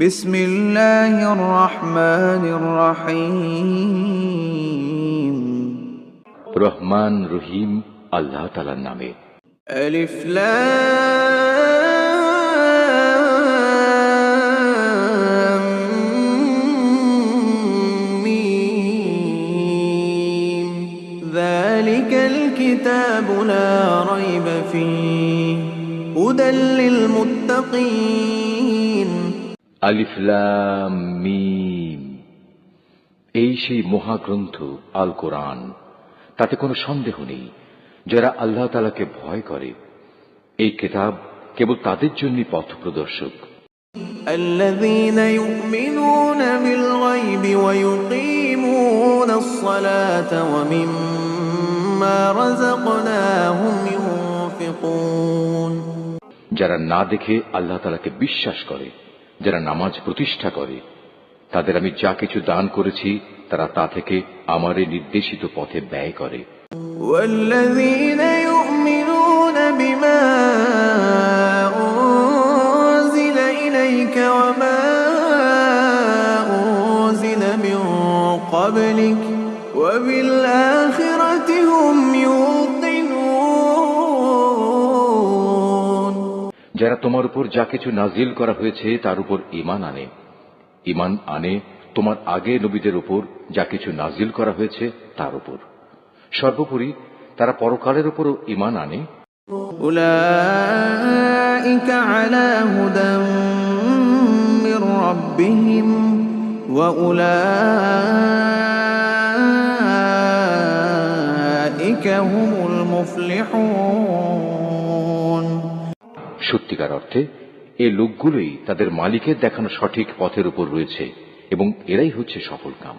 বিসমিল্লাহির রহমানির রহিম। রহমান রহিম আল্লাহ তাআলার নামে। আলিফ লাম মিম যালিকাল কিতাবু লা রাইবা ফীহি হুদাল লিল মুত্তাকিন। আলিফ লাম মিম, এই সেই মহাগ্রন্থ আল কোরআন, তাতে কোনো সন্দেহ নেই যারা আল্লাহ তাআলাকে ভয় করে। এই কিতাব কেবল তাদের জন্য পথ প্রদর্শক। الذين يؤمنون بالغيب ويقيمون الصلاة ومما رزقناهم ينفقون। যারা না দেখে আল্লাহ তাআলাকে বিশ্বাস করে, যারা নামাজ প্রতিষ্ঠা করে, তাদের আমি যা কিছু দান করেছি তারা তা থেকে আমার এই নির্দেশিত পথে ব্যয় করে। والذين يؤمنون بما أنزل إليك وما أنزل من قبلك وبالآخرة هم يوقنون। যারা তোমার উপর যা কিছু নাজিল করা হয়েছে তার উপর ঈমান আনে তোমার আগে নবীদের উপর যা কিছু নাজিল করা হয়েছে তার উপর। সর্বোপরি তারা পরকালের উপরও ঈমান আনে। উলাইকা আলা হুদাম মির রাব্বিহিম ওয়া উলাইকা হুমুল মুফলিহুন। সত্যিকার অর্থে এই লোকগুলোই তাদের মালিকের দেখানো সঠিক পথের উপর রয়েছে এবং এরাই হচ্ছে সফলকাম।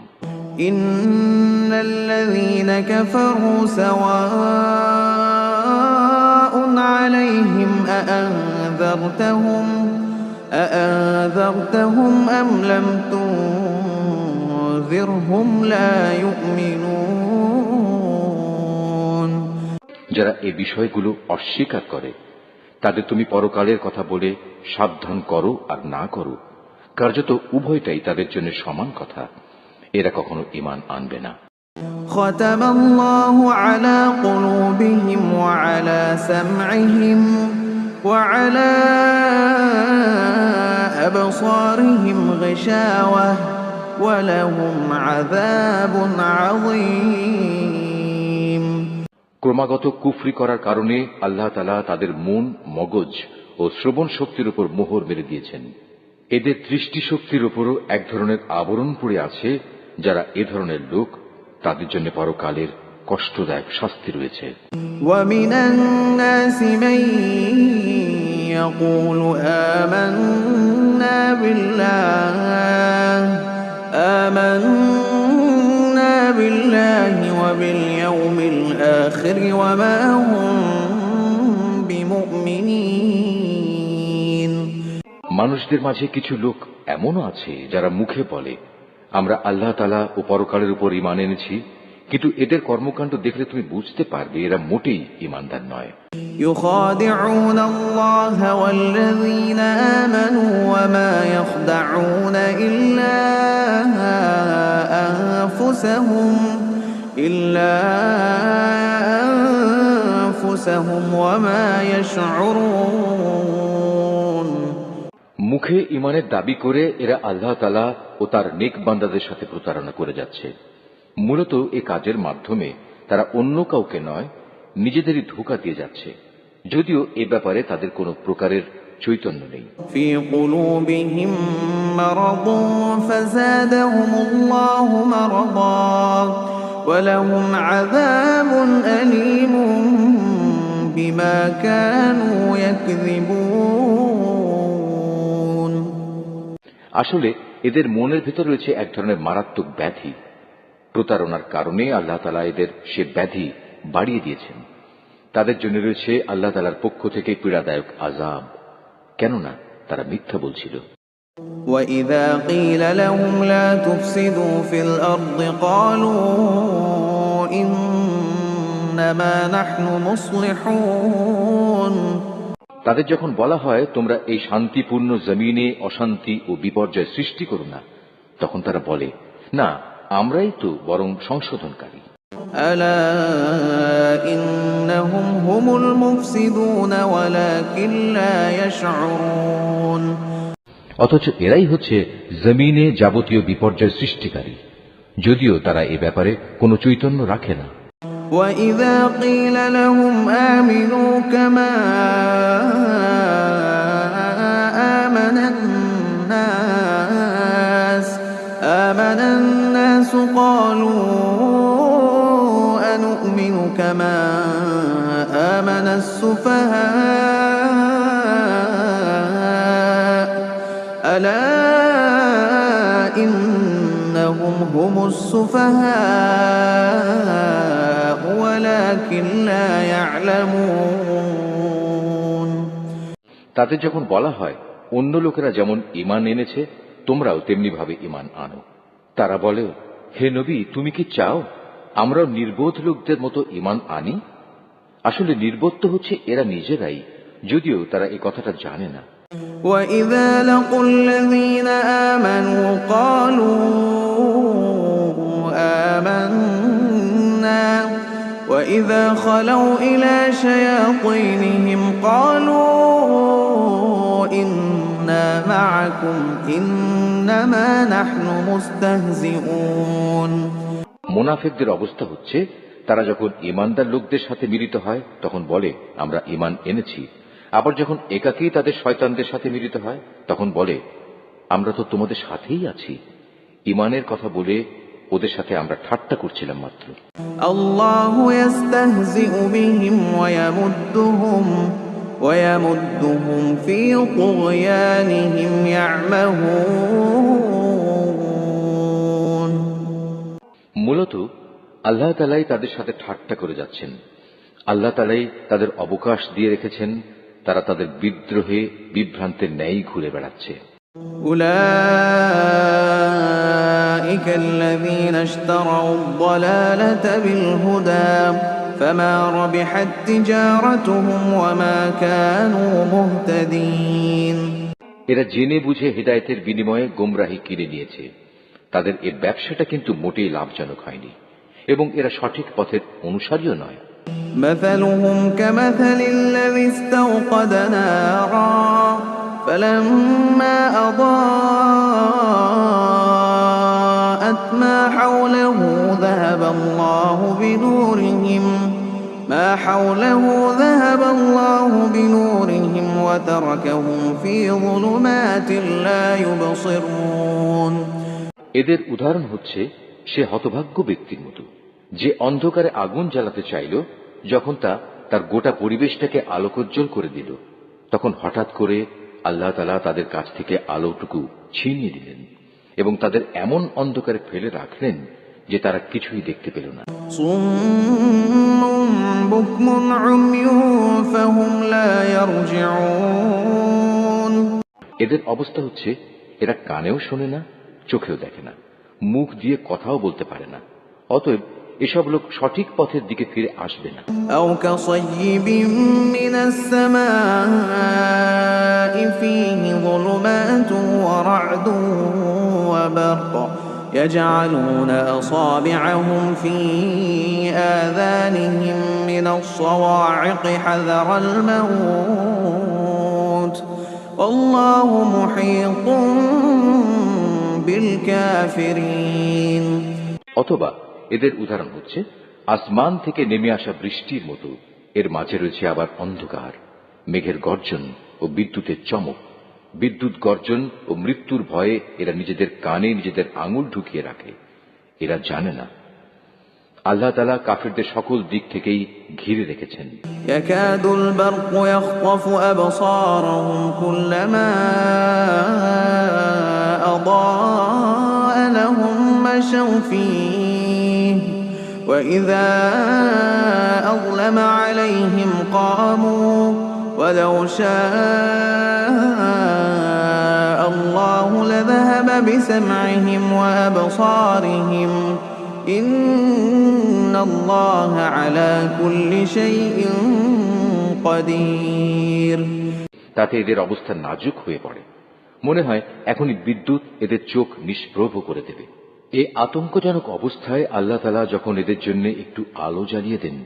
ইন্নাল্লাযীনা কাফারু সাওয়াউন আলাইহিম আআনযারতাহুম আম লাম তুনযিরহুম লা ইউমিনুন। যারা এই বিষয়গুলো অস্বীকার করে তাদের তুমি পরকালের কথা বলে সাবধান করো আর না করো, কার্যত উভয়টাই তাদের জন্য সমান কথা। এরা কখনো ঈমান আনবে না। খাতামাল্লাহু আলা কুলুবিহিম ওয়া আলা সামঈহিম ওয়া আলা আবসারিহিম গিশাওয়াহ ওয়া লাহুম আযাবুন আযীম। ক্রমাগত কুফরি করার কারণে আল্লাহ তাআলা তাদের মন, মগজ ও শ্রবণ শক্তির উপর মোহর মেরে দিয়েছেন। এদের দৃষ্টিশক্তির উপরও এক ধরনের আবরণ পড়ে আছে। যারা এ ধরনের লোক তাদের জন্য পরকালের কষ্টদায়ক শাস্তি রয়েছে। ওয়ামিনান নাসি মান ইয়াকুলু আমান্না বিল্লাহি ওয়া বিল ইয়াউমিল আখির ওয়া মা হুম বিমুমিনিন। মানুষদের মাঝে কিছু লোক এমনও আছে যারা মুখে বলে আমরা আল্লাহ তাআলা ও পরকালের উপর ঈমান এনেছি, কিন্তু এদের কর্মকাণ্ড দেখলে তুমি বুঝতে পারবে এরা মোটেই ঈমানদার নয়। يخادعون الله والذين آمنوا وما يخدعون إلا أنفسهم وما يشعرون। মুখে ঈমানের দাবি করে এরা আল্লাহ তাআলা ও তার নেক বান্দাদের সাথে প্রতারণা করে যাচ্ছে। মূলত এ কাজের মাধ্যমে তারা অন্য কাউকে নয়, নিজেদেরই ধোঁকা দিয়ে যাচ্ছে, যদিও এ ব্যাপারে তাদের কোনো প্রকারের চৈতন্য নেই। ফি কুলুবিহিম মারাদুন ফাযাদাহুমুল্লাহু মারাদা ওয়া লাহুম আযাবুন আলীমুন বিমা কানু ইয়াকযিবুন। আসলে এদের মনের ভেতর রয়েছে এক ধরনের মারাত্মক ব্যাধি। প্রতারণার কারণে আল্লাহ তাআলা এদের সে ব্যাধি বাড়িয়ে দিয়েছেন। তাদের জন্য রয়েছে আল্লাহ তাআলার পক্ষ থেকে পীড়াদায়ক আযাব, কেননা তারা মিথ্যা বলছিল। وَإِذَا قِيلَ لَهُمْ لَا تُفْسِدُوا فِي الْأَرْضِ قَالُوا إِنَّمَا نَحْنُ مُصْلِحُونَ। তাদের যখন বলা হয় তোমরা এই শান্তিপূর্ণ জমিনে অশান্তি ও বিপর্যয় সৃষ্টি করো না, তখন তারা বলে, না, আমরাই তো বরং সংশোধনকারী। আলা ইন্নাহুম হুমুল মুফসিদুন ওয়ালাকিন লা ইয়াশউরুন। অথচ এরাই হচ্ছে জমিনে যাবতীয় বিপর্যয় সৃষ্টিকারী, যদিও তারা এ ব্যাপারে কোনো চৈতন্য রাখে না। وَإِذَا قِيلَ لَهُمْ آمِنُوا كَمَا آمَنَ النَّاسُ قَالُوا أَنُؤْمِنُ كَمَا آمَنَ السُّفَهَاءُ أَلَا إِنَّهُمْ هُمُ السُّفَهَاءُ وَلَكِنْ لَا يَعْلَمُونَ। তাদের যখন বলা হয় অন্য লোকেরা যেমন ঈমান এনেছে তোমরাও তেমনি ভাবে ঈমান আনো, তারা বলে, হে নবী, তুমি কি চাও আমরাও নির্বোধ লোকদের মতো ঈমান আনি? আসলে নির্বোধ তো হচ্ছে এরা নিজেরাই, যদিও তারা এই কথাটা জানে না। وَإِذَا لَقُوا الَّذِينَ آمَنُوا قَالُوا آمَنَّا وَإِذَا خَلَوْا إِلَى شَيَاطِينِهِمْ قَالُوا إِنَّا مَعَكُمْ إِنَّمَا نَحْنُ مُسْتَهْزِئُونَ। মুনাফিকদের অবস্থা হচ্ছে, তারা যখন ঈমানদার লোকদের সাথে মিলিত হয় তখন বলে আমরা ঈমান এনেছি, আবার যখন একাকী তাদের শয়তানদের সাথে মিলিত হয় তখন বলে আমরা তো তোমাদের সাথেই আছি। ঈমানের কথা বলে ওদের সাথে আমরা ঠাট্টা করছিলাম মাত্র। আল্লাহু ইস্তাহজিউ বিহিম ওয়ায়ামুদ্দুহুম ফি তুগয়ানিহিম ইয়ামাহুন। মূলত আল্লাহ তাআলাই তাদের সাথে ঠাট্টা করে যাচ্ছেন। আল্লাহ তাআলাই তাদের অবকাশ দিয়ে রেখেছেন, তারা তাদের বিদ্রোহে বিভ্রান্তের ন্যায় ঘুরে বেড়াচ্ছে। উলাইকা আল্লাযীনা ইশতারাউ আদ-দালালাতা বিল হুদা ফামা রাবিহাত তিজারাতুহুম ওয়া মা কানু মুহতাদিন। এরা জেনে বুঝে হিদায়াতের বিনিময়ে গোমরাহি কিনে নিয়েছে, তাদের এই ব্যবসাটা কিন্তু মোটেই লাভজনক হয়নি এবং এরা সঠিক পথের অনুসারীও নয়। مثلهم كمثل الذي استوقد نارا فلما أضاءت ما حوله ذهب الله بنورهم وتركهم في ظلمات لا يبصرون। এদের উদাহরণ হচ্ছে সে হতভাগ্য ব্যক্তির মতো যে অন্ধকারে আগুন জ্বালাতে চাইল, যখন তা তার গোটা পরিবেশটাকে আলোকোজ্জ্বল করে দিল, তখন হঠাৎ করে আল্লাহ তাআলা তাদের কাছ থেকে আলোটুকু ছিনিয়ে দিলেন এবং তাদের এমন অন্ধকারে ফেলে রাখলেন যে তারা কিছুই দেখতে পেল না। এদের অবস্থা হচ্ছে এরা কানেও শোনে না, চোখেও দেখে না, মুখ দিয়ে কথাও বলতে পারে না, অতএব এসব লোক সঠিক পথের দিকে ফিরে আসবে না। আও কাসাইয়িবিন মিনাস সামাই ফীহি যুলুমাতুন ওয়া রা'দুন ওয়া বারক يجعلون أصابعهم في آذانهم من الصواعق حذر الموت والله محيط بالكافرين। অথবা এদের উদাহরণ হচ্ছে আসমান থেকে নেমে আসা বৃষ্টির মতো, এর মাঝে রয়েছে আবার অন্ধকার, মেঘের গর্জন ও বিদ্যুতের চমক। বিদ্যুৎ গর্জন ও মৃত্যুর ভয়ে এরা নিজেদের কানে নিজেদের আঙুল ঢুকিয়ে রাখে, এরা জানে না আল্লাহ তাআলা কাফিরদের সকল দিক থেকেই ঘিরে রেখেছেন। ইয়াকাদুল বারকু ইয়াখতাফু আবসারহুম কুল্লামা আদাআ লাহুম মাশাউ ফীহি ওয়া ইযা আযলামা আলাইহিম কামু ওয়ালাউ শাআ আল্লাহু লাযাহাবা বিসাম'ইহিম ওয়া আবসারিহিম ইন্নাল্লাহা আলা কুল্লি শাইইন قدير তাতে এদের অবস্থা নাজুক হয়ে পড়ে, মনে হয় এখনই বিদ্যুৎ এদের চোখ নিষ্প্রভ করে দেবে। এই আতঙ্কজনক অবস্থায় আল্লাহ তাআলা যখন এদের জন্য একটু আলো জ্বালিয়ে দেন,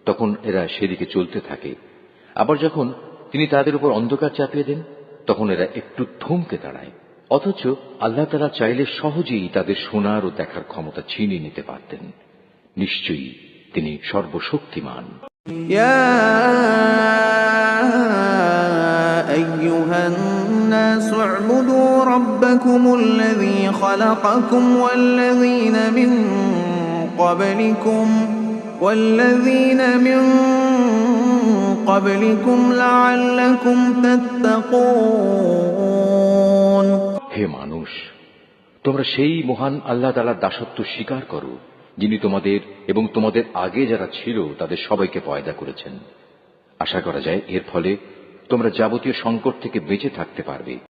তখন এরা সেদিকে চলতে থাকে। আবার যখন তিনি তাদের উপর অন্ধকার চাপিয়ে দেন, তখন এরা একটু থমকে দাঁড়ায়। অথচ আল্লাহ তাআলা চাইলে সহজেই তাদের শোনার ও দেখার ক্ষমতা ছিনিয়ে নিতে পারতেন। নিশ্চয়ই তিনি সর্বশক্তিমান। يا أيها الناس اعبدوا ربكم الذي خلقكم والذين من قبلكم لعلكم تتقون হে মানুষ, তোমরা সেই মহান আল্লাহ তাআলার দাসত্ব স্বীকার করো, যিনি তোমাদের এবং তোমাদের আগে যারা ছিল তাদের সবাইকে পয়দা করেছেন। আশা করা যায় এর ফলে তোমরা যাবতীয় সংকট থেকে বেঁচে থাকতে পারবে।